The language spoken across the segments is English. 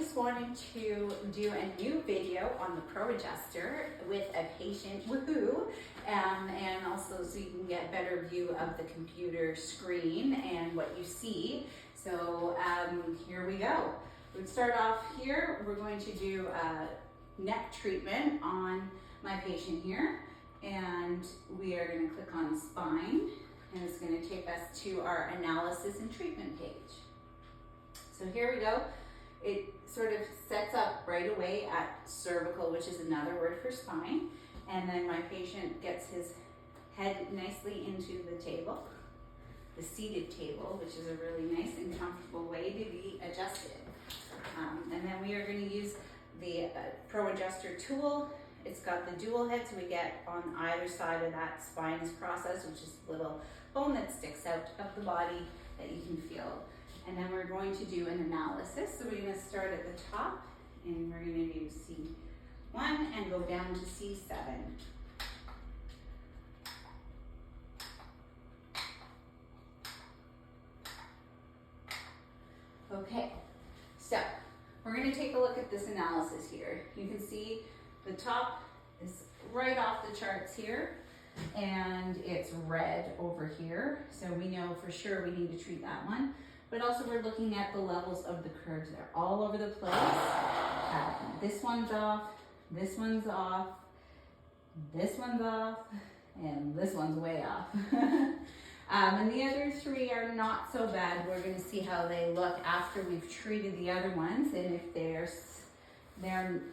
just wanted to do a new video on the ProAdjuster with a patient, woohoo, and also so you can get a better view of the computer screen and what you see. So here we go. We'll start off here. We're going to do a neck treatment on my patient here, and we are going to click on spine, and it's going to take us to our analysis and treatment page. So here we go. It sort of sets up right away at cervical, which is another word for spine. And then my patient gets his head nicely into the table, the seated table, which is a really nice and comfortable way to be adjusted. And then we are going to use the ProAdjuster tool. It's got the dual head, so we get on either side of that spinous process, which is a little bone that sticks out of the body that you can feel. And then we're going to do an analysis. So we're going to start at the top, and we're going to do C1 and go down to C7. Okay, so we're going to take a look at this analysis here. You can see the top is right off the charts here, and it's red over here. So we know for sure we need to treat that one. But also we're looking at the levels of the curves. They're all over the place. This one's off, this one's off, this one's off, and this one's way off. And the other three are not so bad. We're going to see how they look after we've treated the other ones, and if they're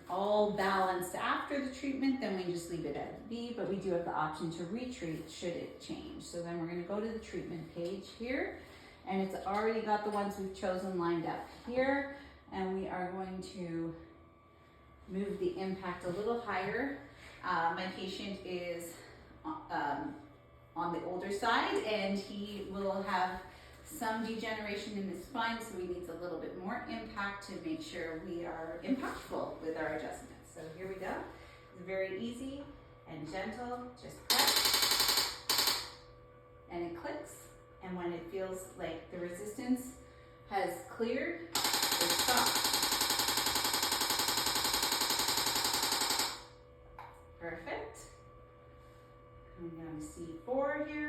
all balanced after the treatment, then we just leave it at B, but we do have the option to retreat should it change. So then we're going to go to the treatment page here, and it's already got the ones we've chosen lined up here, and we are going to move the impact a little higher. My patient is on the older side, and he will have some degeneration in the spine, so he needs a little bit more impact to make sure we are impactful with our adjustments. So here we go. It's very easy and gentle. Just press, and it clicks. And when it feels like the resistance has cleared, it stops. Perfect. Coming down to C4 here.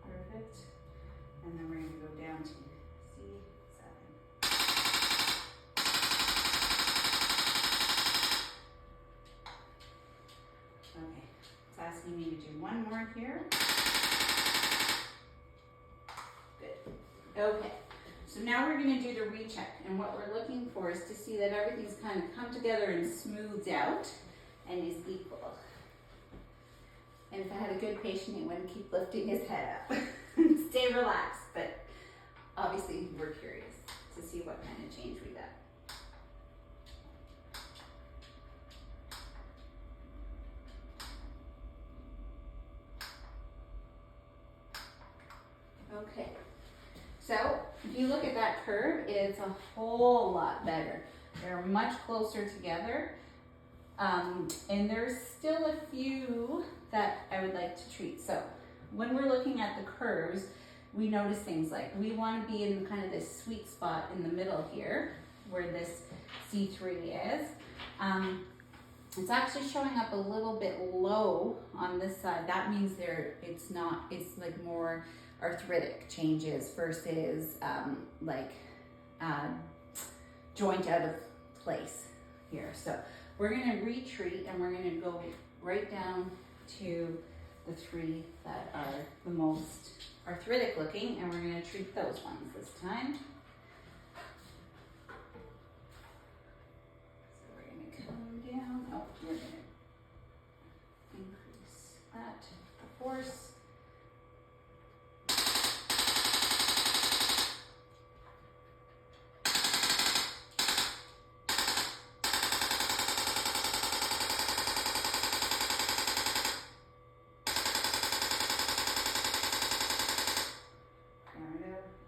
Perfect. And then we're going to go down to C7. Okay, it's asking me to do one more here. Good. Okay, so now we're going to do the recheck, and what we're looking for is to see that everything's kind of come together and smoothed out and is equal. And if I had a good patient, he wouldn't keep lifting his head up. Stay relaxed, but obviously we're curious to see what kind of change we got. Okay, so if you look at that curve, it's a whole lot better. They're much closer together, and there's still a few that I would like to treat. So when we're looking at the curves, we notice things like we want to be in kind of this sweet spot in the middle here, where this C3 is. It's actually showing up a little bit low on this side. That means it's like more arthritic changes versus joint out of place here. So we're going to retreat, and we're going to go right down to the three that are the most arthritic looking, and we're going to treat those ones this time. So we're going to come down. Oh, we're going to increase that, the force.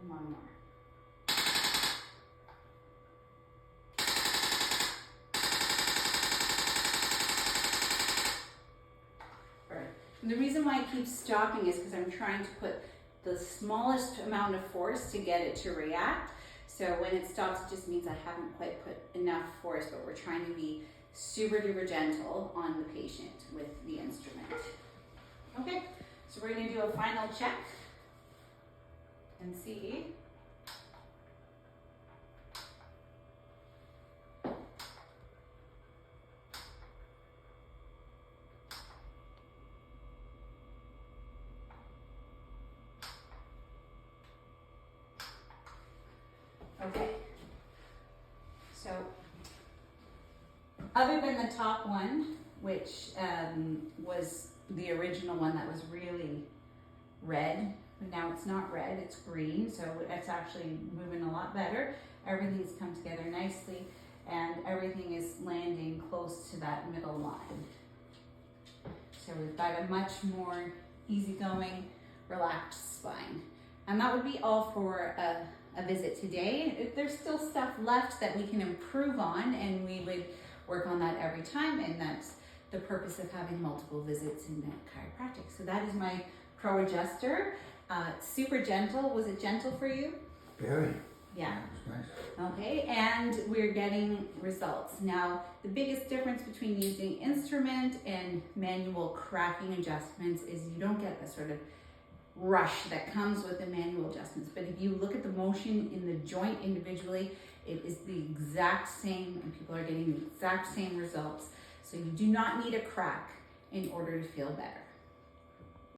One more. And the reason why I keep stopping is because I'm trying to put the smallest amount of force to get it to react. So when it stops, it just means I haven't quite put enough force, but we're trying to be super duper gentle on the patient with the instrument. Okay, so we're gonna do a final check and see. Okay, so other than the top one, which was the original one that was really red, but now it's not red, it's green, so it's actually moving a lot better. Everything's come together nicely and everything is landing close to that middle line. So we've got a much more easygoing, relaxed spine. And that would be all for a visit today. There's still stuff left that we can improve on, and we would work on that every time, and that's the purpose of having multiple visits in chiropractic. So that is my ProAdjuster. Super gentle. Was it gentle for you? Very. Yeah. Nice. Okay, and we're getting results. Now, the biggest difference between using instrument and manual cracking adjustments is you don't get the sort of rush that comes with the manual adjustments. But if you look at the motion in the joint individually, it is the exact same, and people are getting the exact same results. So you do not need a crack in order to feel better.